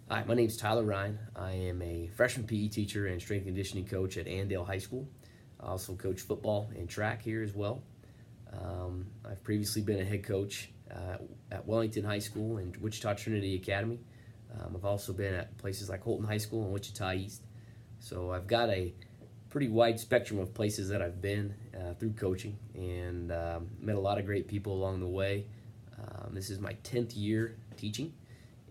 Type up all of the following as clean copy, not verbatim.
Hi, my name's Tyler Ryan. I am a freshman PE teacher and strength and conditioning coach at Andale High School. I also coach football and track here as well. I've previously been a head coach at Wellington High School and Wichita Trinity Academy. I've also been at places like Holton High School and Wichita East. So I've got a pretty wide spectrum of places that I've been through coaching and met a lot of great people along the way. This is my 10th year teaching,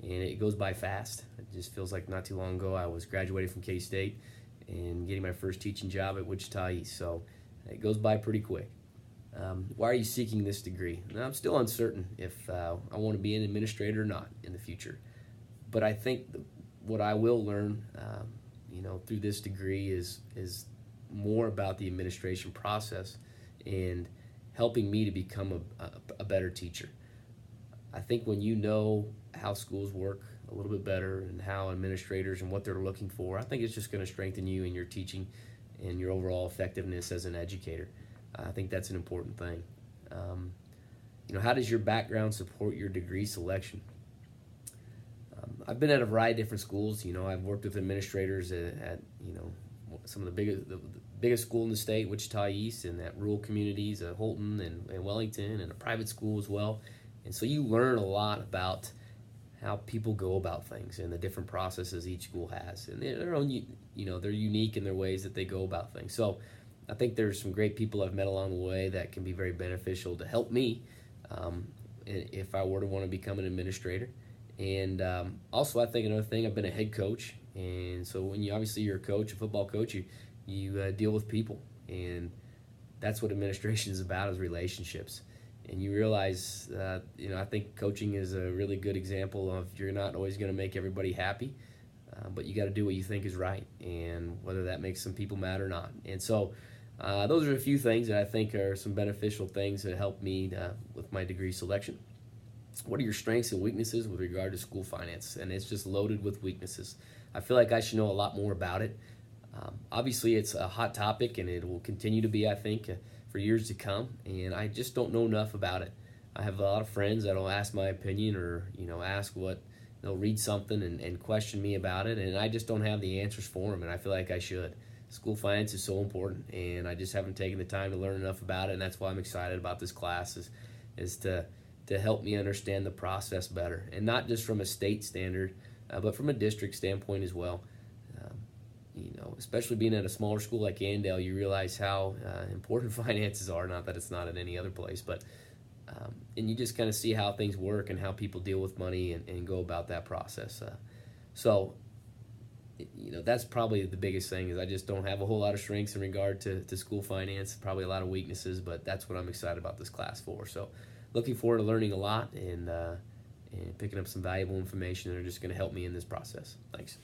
and it goes by fast. It just feels like not too long ago I was graduating from K-State and getting my first teaching job at Wichita East, so it goes by pretty quick. Why are you seeking this degree? Now, I'm still uncertain if I want to be an administrator or not in the future, but I think what I will learn, through this degree is more about the administration process and helping me to become a better teacher. I think when you know how schools work a little bit better and how administrators and what they're looking for, I think it's just going to strengthen you in your teaching and your overall effectiveness as an educator. I think that's an important thing. Um, how does your background support your degree selection? I've been at a variety of different schools. I've worked with administrators at some of the biggest school in the state, Wichita East, and at rural communities, Holton and Wellington, and a private school as well. And so you learn a lot about how people go about things and the different processes each school has, and their own, they're unique in their ways that they go about things. So I think there's some great people I've met along the way that can be very beneficial to help me if I were to want to become an administrator. And also, I think another thing, I've been a head coach, and so when you're a coach, a football coach, you deal with people, and that's what administration is about, is relationships. And you realize, I think coaching is a really good example of you're not always going to make everybody happy, but you got to do what you think is right, and whether that makes some people mad or not. And so those are a few things that I think are some beneficial things that help me with my degree selection. What are your strengths and weaknesses with regard to school finance? And it's just loaded with weaknesses. I feel like I should know a lot more about it. Obviously, it's a hot topic, and it will continue to be, I think, for years to come. And I just don't know enough about it. I have a lot of friends that'll ask my opinion, or ask what they'll read something and question me about it, and I just don't have the answers for them. And I feel like I should. School finance is so important, and I just haven't taken the time to learn enough about it. And that's why I'm excited about this class is to help me understand the process better, and not just from a state standard, but from a district standpoint as well. Especially being at a smaller school like Andale, you realize how important finances are. Not that it's not in any other place, but and you just kind of see how things work and how people deal with money and go about that process. So that's probably the biggest thing, is I just don't have a whole lot of strengths in regard to school finance, probably a lot of weaknesses, but that's what I'm excited about this class for. So looking forward to learning a lot and picking up some valuable information that are just going to help me in this process. Thanks.